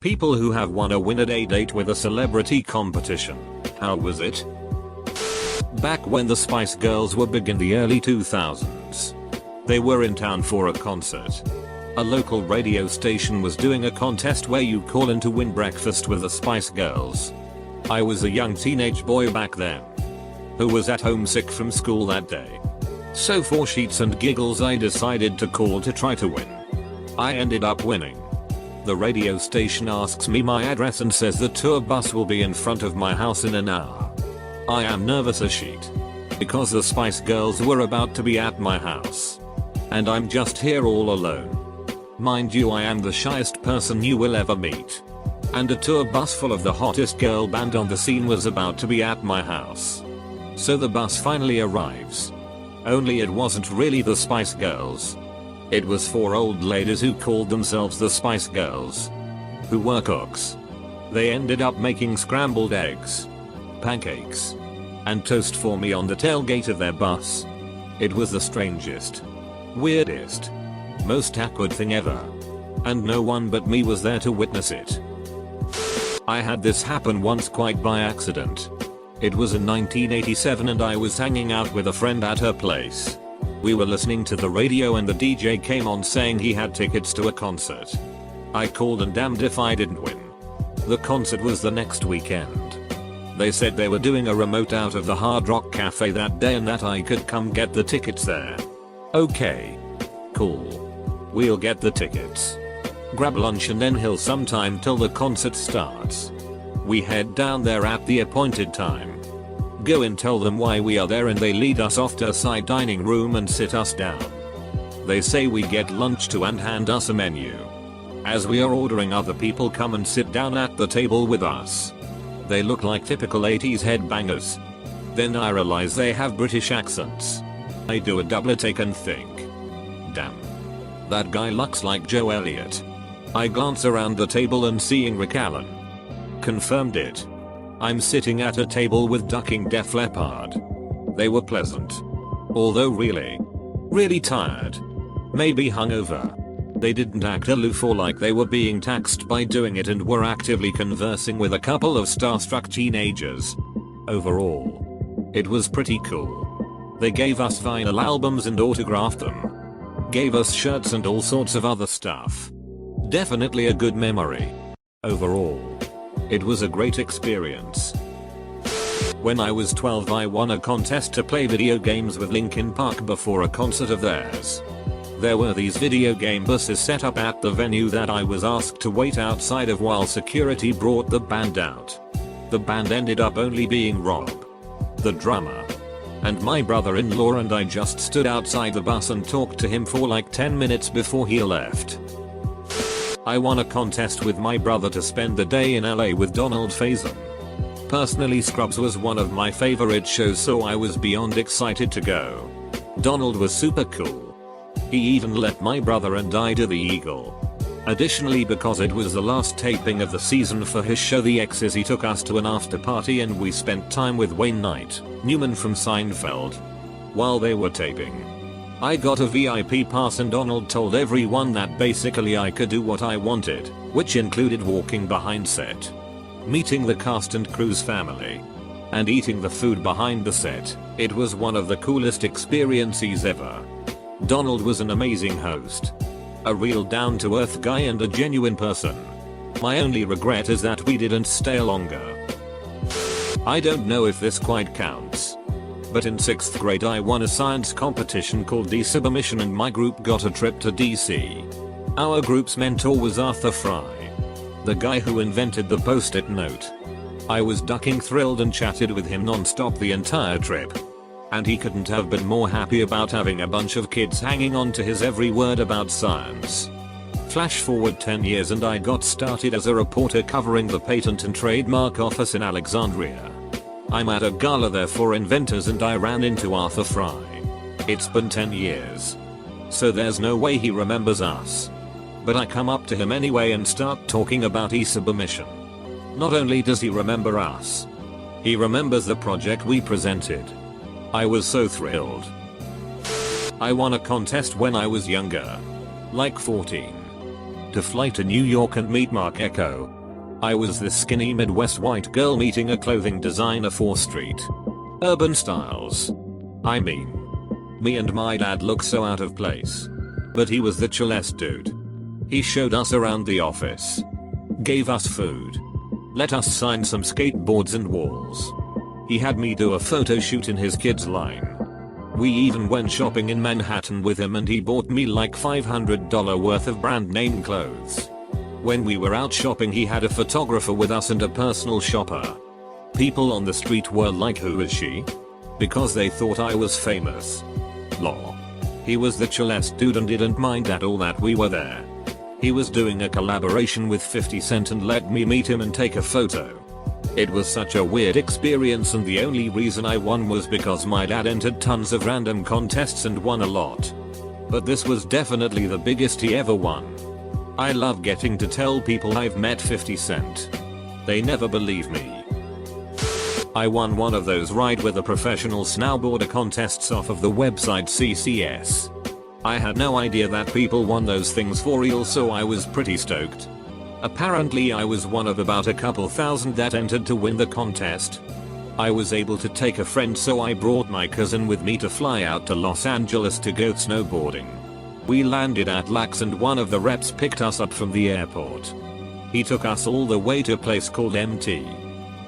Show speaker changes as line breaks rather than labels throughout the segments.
People who have won a win-a-day date with a celebrity competition. How was it? Back when the Spice Girls were big in the early 2000s. They were in town for a concert. A local radio station was doing a contest where you call in to win breakfast with the Spice Girls. I was a young teenage boy back then, who was at home sick from school that day. So for sheets and giggles I decided to call to try to win. I ended up winning. The radio station asks me my address and says the tour bus will be in front of my house in an hour. I am nervous as shit, because the Spice Girls were about to be at my house. And I'm just here all alone. Mind you, I am the shyest person you will ever meet. And a tour bus full of the hottest girl band on the scene was about to be at my house. So the bus finally arrives. Only it wasn't really the Spice Girls. It was 4 old ladies who called themselves the Spice Girls, who were cooks. They ended up making scrambled eggs, pancakes, and toast for me on the tailgate of their bus. It was the strangest, weirdest, most awkward thing ever. And no one but me was there to witness it. I had this happen once quite by accident. It was in 1987 and I was hanging out with a friend at her place. We were listening to the radio and the DJ came on saying he had tickets to a concert. I called and damned if I didn't win. The concert was the next weekend. They said they were doing a remote out of the Hard Rock Cafe that day and that I could come get the tickets there. Okay. Cool. We'll get the tickets. Grab lunch and then he'll sometime till the concert starts. We head down there at the appointed time. Go and tell them why we are there and they lead us off to a side dining room and sit us down. They say we get lunch too and hand us a menu. As we are ordering, other people come and sit down at the table with us. They look like typical 80s headbangers. Then I realize they have British accents. I do a double take and think, damn, that guy looks like Joe Elliott. I glance around the table and seeing Rick Allen. Confirmed it. I'm sitting at a table with ducking Def Leppard. They were pleasant. Although really tired. Maybe hungover. They didn't act aloof or like they were being taxed by doing it and were actively conversing with a couple of starstruck teenagers. Overall, it was pretty cool. They gave us vinyl albums and autographed them. Gave us shirts and all sorts of other stuff. Definitely a good memory. Overall, it was a great experience. When I was 12 I won a contest to play video games with Linkin Park before a concert of theirs. There were these video game buses set up at the venue that I was asked to wait outside of while security brought the band out. The band ended up only being Rob, the drummer, and my brother-in-law, and I just stood outside the bus and talked to him for like 10 minutes before he left. I won a contest with my brother to spend the day in LA with Donald Faison. Personally, Scrubs was one of my favorite shows, so I was beyond excited to go. Donald was super cool. He even let my brother and I do the Eagle. Additionally, because it was the last taping of the season for his show The X's, he took us to an after party and we spent time with Wayne Knight, Newman from Seinfeld, while they were taping. I got a VIP pass and Donald told everyone that basically I could do what I wanted, which included walking behind set, meeting the cast and crew's family, and eating the food behind the set. It was one of the coolest experiences ever. Donald was an amazing host. A real down-to-earth guy and a genuine person. My only regret is that we didn't stay longer. I don't know if this quite counts, but in 6th grade I won a science competition called D-Submission and my group got a trip to DC. Our group's mentor was Arthur Fry, the guy who invented the post-it note. I was ducking thrilled and chatted with him non-stop the entire trip. And he couldn't have been more happy about having a bunch of kids hanging on to his every word about science. Flash forward 10 years and I got started as a reporter covering the Patent and Trademark Office in Alexandria. I'm at a gala there for inventors and I ran into Arthur Fry. It's been 10 years. So there's no way he remembers us. But I come up to him anyway and start talking about e-submission. Not only does he remember us, he remembers the project we presented. I was so thrilled. I won a contest when I was younger, like 14. to fly to New York and meet Mark Echo. I was this skinny Midwest white girl meeting a clothing designer for street urban styles. I mean, me and my dad look so out of place. But he was the chillest dude. He showed us around the office, gave us food, let us sign some skateboards and walls. He had me do a photo shoot in his kids' line. We even went shopping in Manhattan with him and he bought me like $500 worth of brand name clothes. When we were out shopping he had a photographer with us and a personal shopper. People on the street were like, who is she? Because they thought I was famous. Lol. He was the chillest dude and didn't mind at all that we were there. He was doing a collaboration with 50 Cent and let me meet him and take a photo. It was such a weird experience and the only reason I won was because my dad entered tons of random contests and won a lot. But this was definitely the biggest he ever won. I love getting to tell people I've met 50 Cent. They never believe me. I won one of those ride with a professional snowboarder contests off of the website CCS. I had no idea that people won those things for real, so I was pretty stoked. Apparently I was one of about a couple thousand that entered to win the contest. I was able to take a friend, so I brought my cousin with me to fly out to Los Angeles to go snowboarding. We landed at LAX and one of the reps picked us up from the airport. He took us all the way to a place called MT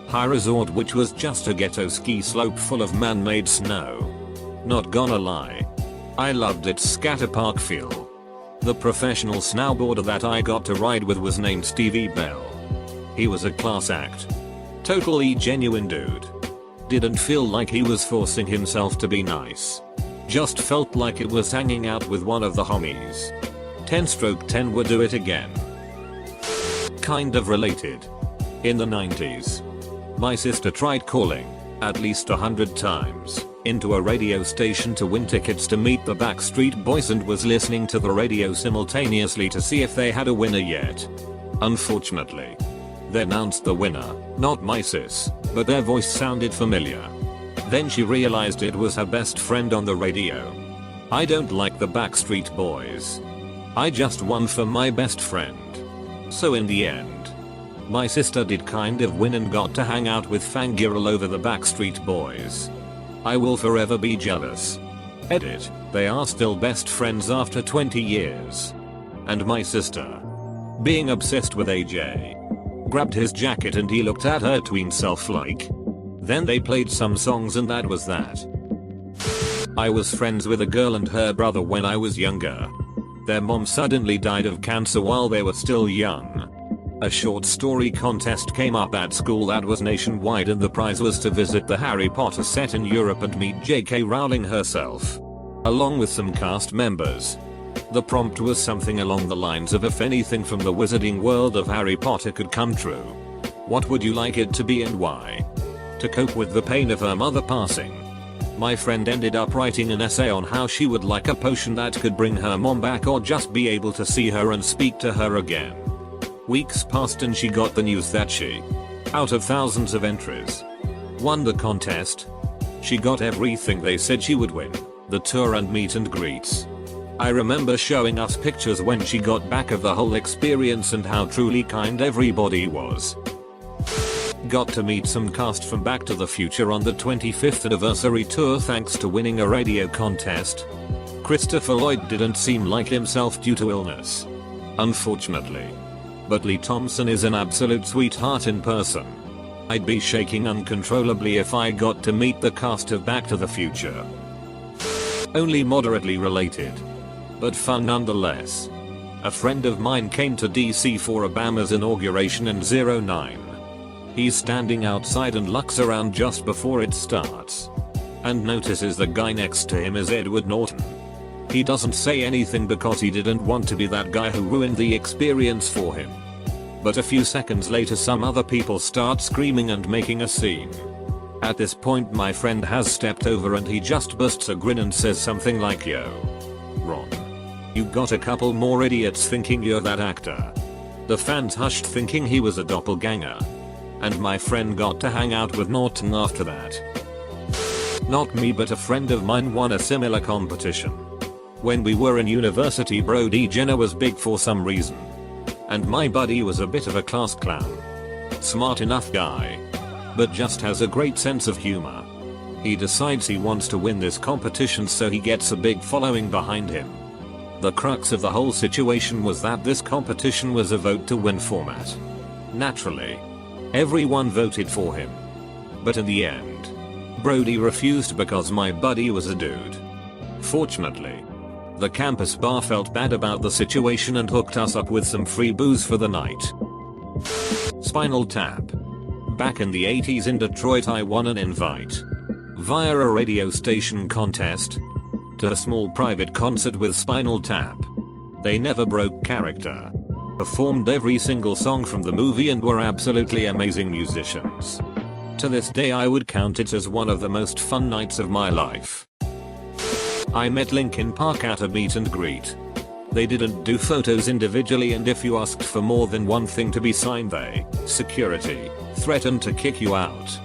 High Resort, which was just a ghetto ski slope full of man-made snow. Not gonna lie, I loved its scatter park feel. The professional snowboarder that I got to ride with was named Stevie Bell. He was a class act. Totally genuine dude. Didn't feel like he was forcing himself to be nice. Just felt like it was hanging out with one of the homies. 10/10 would do it again. Kind of related. In the 90s, my sister tried calling, at least 100 times, into a radio station to win tickets to meet the Backstreet Boys and was listening to the radio simultaneously to see if they had a winner yet. Unfortunately, they announced the winner, not my sis, but their voice sounded familiar. Then she realized it was her best friend on the radio. I don't like the Backstreet Boys. I just won for my best friend. So in the end, my sister did kind of win and got to hang out with fangirl over the Backstreet Boys. I will forever be jealous. Edit, they are still best friends after 20 years. And my sister, being obsessed with AJ, grabbed his jacket and he looked at her tween self like. Then they played some songs and that was that. I was friends with a girl and her brother when I was younger. Their mom suddenly died of cancer while they were still young. A short story contest came up at school that was nationwide and the prize was to visit the Harry Potter set in Europe and meet J.K. Rowling herself, along with some cast members. The prompt was something along the lines of, if anything from the wizarding world of Harry Potter could come true, what would you like it to be and why? To cope with the pain of her mother passing, my friend ended up writing an essay on how she would like a potion that could bring her mom back or just be able to see her and speak to her again. Weeks passed and she got the news that she, out of thousands of entries, won the contest. She got everything they said she would win, the tour and meet and greets. I remember showing us pictures when she got back of the whole experience and how truly kind everybody was. Got to meet some cast from Back to the Future on the 25th anniversary tour thanks to winning a radio contest. Christopher Lloyd didn't seem like himself due to illness, unfortunately. But Lee Thompson is an absolute sweetheart in person. I'd be shaking uncontrollably if I got to meet the cast of Back to the Future. Only moderately related, but fun nonetheless. A friend of mine came to DC for Obama's inauguration in 09. He's standing outside and looks around just before it starts, and notices the guy next to him is Edward Norton. He doesn't say anything because he didn't want to be that guy who ruined the experience for him. But a few seconds later some other people start screaming and making a scene. At this point my friend has stepped over and he just bursts a grin and says something like, "Yo, Ron, you got a couple more idiots thinking you're that actor." The fans hushed thinking he was a doppelganger. And my friend got to hang out with Norton after that. Not me, but a friend of mine won a similar competition. When we were in university, Brody Jenner was big for some reason. And my buddy was a bit of a class clown. Smart enough guy, but just has a great sense of humor. He decides he wants to win this competition, so he gets a big following behind him. The crux of the whole situation was that this competition was a vote to win format. Naturally, everyone voted for him. But in the end, Brody refused because my buddy was a dude. Fortunately, the campus bar felt bad about the situation and hooked us up with some free booze for the night. Spinal Tap. Back in the 80s in Detroit, I won an invite via a radio station contest to a small private concert with Spinal Tap. They never broke character, performed every single song from the movie, and were absolutely amazing musicians. To this day I would count it as one of the most fun nights of my life. I met Linkin Park at a meet and greet. They didn't do photos individually, and if you asked for more than one thing to be signed, security threatened to kick you out.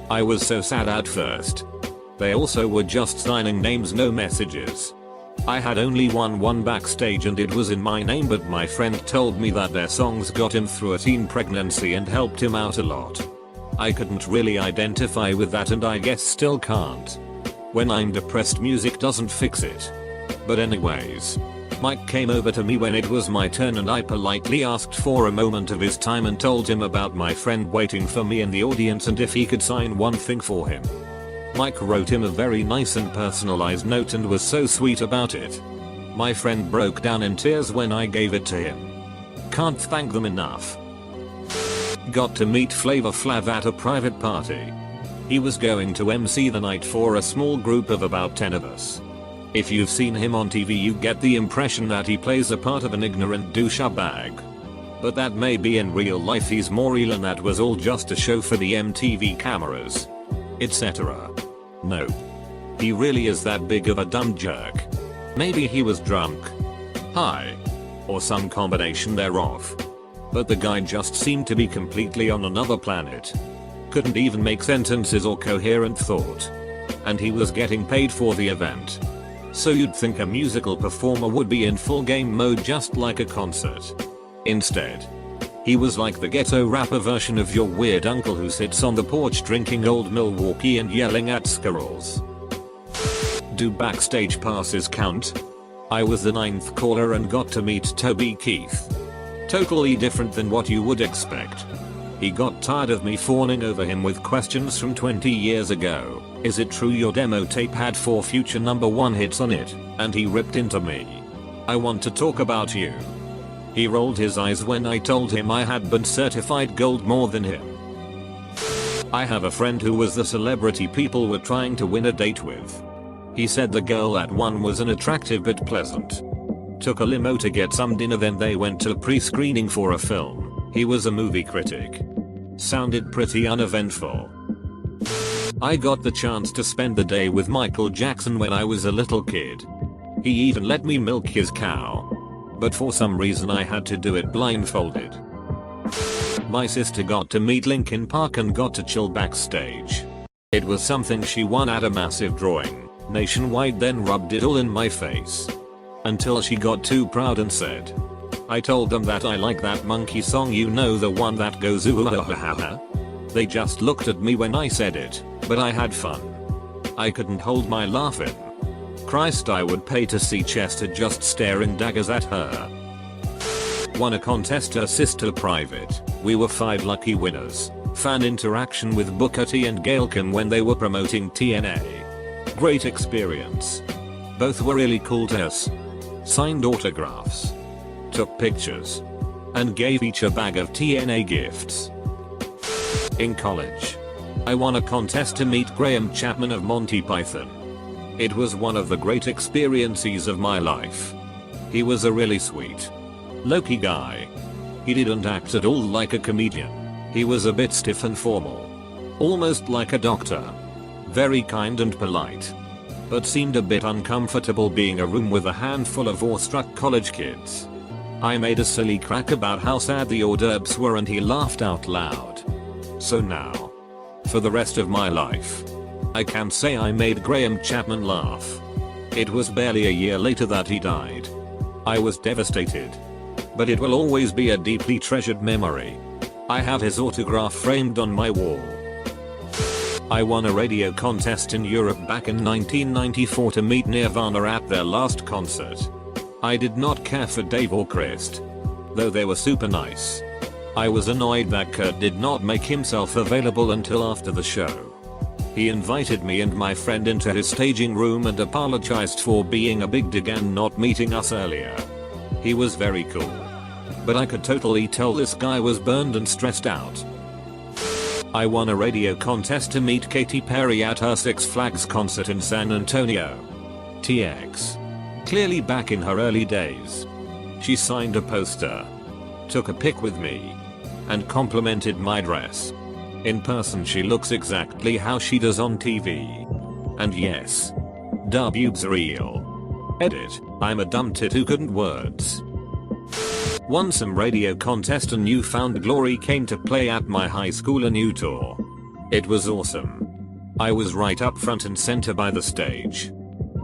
I was so sad at first. They also were just signing names, no messages. I had only won backstage and it was in my name, but my friend told me that their songs got him through a teen pregnancy and helped him out a lot. I couldn't really identify with that, and I guess still can't. When I'm depressed, music doesn't fix it. But anyways, Mike came over to me when it was my turn, and I politely asked for a moment of his time and told him about my friend waiting for me in the audience and if he could sign one thing for him. Mike wrote him a very nice and personalized note and was so sweet about it. My friend broke down in tears when I gave it to him. Can't thank them enough. Got to meet Flavor Flav at a private party. He was going to MC the night for a small group of about 10 of us. If you've seen him on TV, you get the impression that he plays a part of an ignorant douchebag. But that may be in real life. He's more real, and that was all just a show for the MTV cameras, etc. No. He really is that big of a dumb jerk. Maybe he was drunk, high, or some combination thereof. But the guy just seemed to be completely on another planet. Couldn't even make sentences or coherent thought. And he was getting paid for the event. So you'd think a musical performer would be in full game mode, just like a concert. Instead, he was like the ghetto rapper version of your weird uncle who sits on the porch drinking Old Milwaukee and yelling at squirrels. Do backstage passes count? I was the 9th caller and got to meet Toby Keith. Totally different than what you would expect. He got tired of me fawning over him with questions from 20 years ago. Is it true your demo tape had 4 future #1 hits on it? And he ripped into me. I want to talk about you. He rolled his eyes when I told him I had been certified gold more than him. I have a friend who was the celebrity people were trying to win a date with. He said the girl at one was unattractive but pleasant. Took a limo to get some dinner, then they went to pre-screening for a film. He was a movie critic. Sounded pretty uneventful. I got the chance to spend the day with Michael Jackson when I was a little kid. He even let me milk his cow. But for some reason I had to do it blindfolded. My sister got to meet Linkin Park and got to chill backstage. It was something she won at a massive drawing nationwide, then rubbed it all in my face. Until she got too proud and said, I told them that I like that monkey song, you know, the one that goes ooh ah ha ha. They just looked at me when I said it, but I had fun. I couldn't hold my laugh in. Christ, I would pay to see Chester just staring daggers at her. Won a contest, her sister private. We were 5 lucky winners. Fan interaction with Booker T and Gail Kim when they were promoting TNA. Great experience. Both were really cool to us. Signed autographs. Took pictures. And gave each a bag of TNA gifts. In college, I won a contest to meet Graham Chapman of Monty Python. It was one of the great experiences of my life. He was a really sweet, low-key guy. He didn't act at all like a comedian. He was a bit stiff and formal. Almost like a doctor. Very kind and polite. But seemed a bit uncomfortable being a room with a handful of awestruck college kids. I made a silly crack about how sad the hors d'oeuvres were and he laughed out loud. So now, for the rest of my life, I can say I made Graham Chapman laugh. It was barely a year later that he died. I was devastated. but it will always be a deeply treasured memory. I have his autograph framed on my wall. I won a radio contest in Europe back in 1994 to meet Nirvana at their last concert. I did not care for Dave or Christ, though they were super nice. I was annoyed that Kurt did not make himself available until after the show. He invited me and my friend into his staging room and apologized for being a big dig and not meeting us earlier. He was very cool, but I could totally tell this guy was burned and stressed out. I won a radio contest to meet Katy Perry at her Six Flags concert in San Antonio, TX. Clearly back in her early days. She signed a poster, took a pic with me, and complimented my dress. In person she looks exactly how she does on TV. And yes, da boobs real. Edit, I'm a dumb tit who couldn't words. Won some radio contest and New Found Glory came to play at my high school in Utah. It was awesome. I was right up front and center by the stage.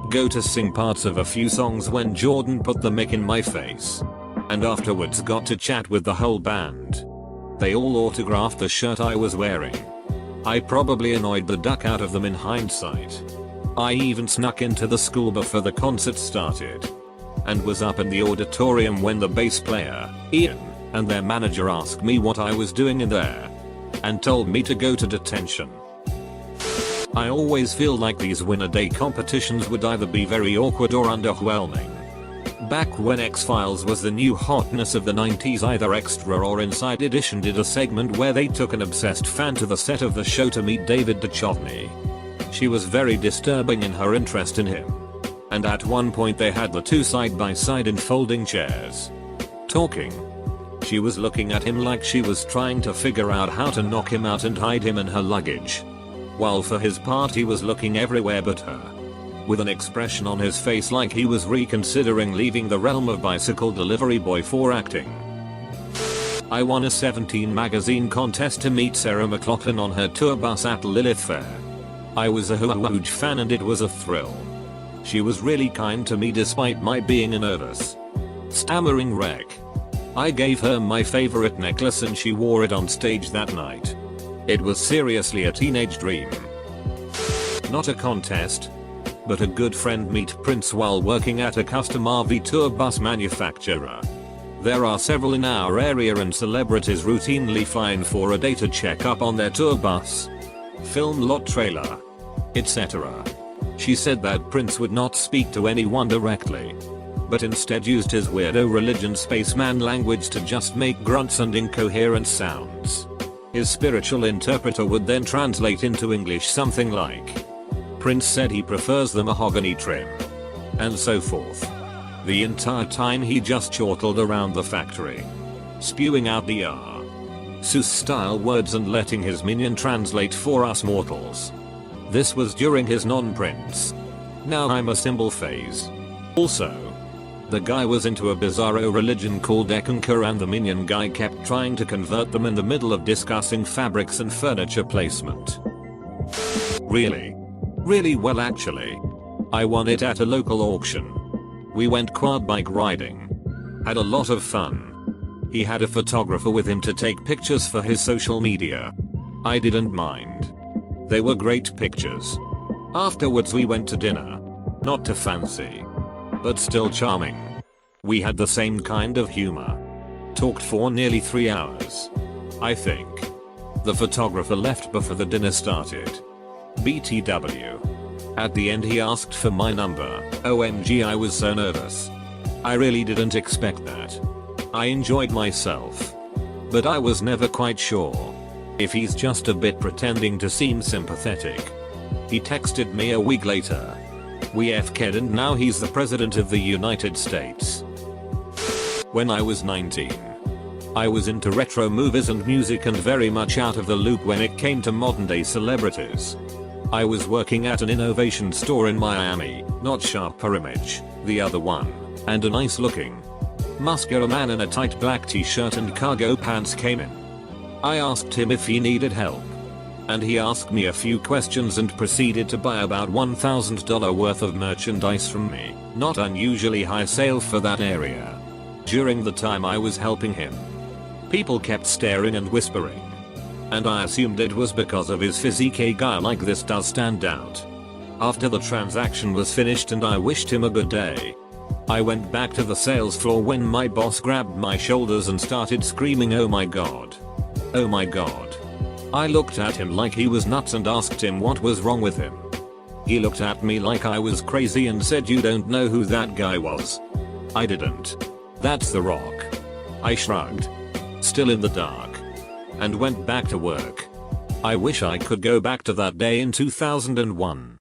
Go to sing parts of a few songs when Jordan put the mic in my face. And afterwards got to chat with the whole band. They all autographed the shirt I was wearing. I probably annoyed the duck out of them in hindsight. I even snuck into the school before the concert started. And was up in the auditorium when the bass player, Ian, and their manager asked me what I was doing in there. And told me to go to detention. I always feel like these win-a-day competitions would either be very awkward or underwhelming. Back when X-Files was the new hotness of the 90s, either Extra or Inside Edition did a segment where they took an obsessed fan to the set of the show to meet David Duchovny. She was very disturbing in her interest in him. And at one point they had the two side by side in folding chairs. Talking. She was looking at him like she was trying to figure out how to knock him out and hide him in her luggage. While for his part he was looking everywhere but her. With an expression on his face like he was reconsidering leaving the realm of bicycle delivery boy for acting. I won a 17 magazine contest to meet Sarah McLachlan on her tour bus at Lilith Fair. I was a huge fan and it was a thrill. She was really kind to me despite my being a nervous, stammering wreck. I gave her my favorite necklace and she wore it on stage that night. It was seriously a teenage dream. Not a contest, but a good friend meet Prince while working at a custom RV tour bus manufacturer. There are several in our area and celebrities routinely fly in for a data checkup on their tour bus, film lot trailer, etc. She said that Prince would not speak to anyone directly, but instead used his weirdo religion spaceman language to just make grunts and incoherent sounds. His spiritual interpreter would then translate into English something like, Prince said he prefers the mahogany trim, and so forth. The entire time he just chortled around the factory, spewing out the Sus style words and letting his minion translate for us mortals. This was during his non-Prince, now I'm a symbol phase. Also, the guy was into a bizarro religion called Ekankar and the minion guy kept trying to convert them in the middle of discussing fabrics and furniture placement. Really? Really well actually. I won it at a local auction. We went quad bike riding. Had a lot of fun. He had a photographer with him to take pictures for his social media. I didn't mind. They were great pictures. Afterwards we went to dinner. Not too fancy, but still charming. We had the same kind of humor. Talked for nearly 3 hours, I think. The photographer left before the dinner started. BTW. At the end he asked for my number. OMG, I was so nervous. I really didn't expect that. I enjoyed myself, but I was never quite sure if he's just a bit pretending to seem sympathetic. He texted me a week later. We FK'd and now he's the president of the United States. When I was 19, I was into retro movies and music and very much out of the loop when it came to modern day celebrities. I was working at an innovation store in Miami, not Sharper Image, the other one, and a nice looking, muscular man in a tight black t-shirt and cargo pants came in. I asked him if he needed help, and he asked me a few questions and proceeded to buy about $1,000 worth of merchandise from me. Not unusually high sale for that area. During the time I was helping him, people kept staring and whispering. And I assumed it was because of his physique. A guy like this does stand out. After the transaction was finished and I wished him a good day, I went back to the sales floor when my boss grabbed my shoulders and started screaming, "Oh my god. Oh my god." I looked at him like he was nuts and asked him what was wrong with him. He looked at me like I was crazy and said, "You don't know who that guy was?" I didn't. "That's The Rock." I shrugged, still in the dark, and went back to work. I wish I could go back to that day in 2001.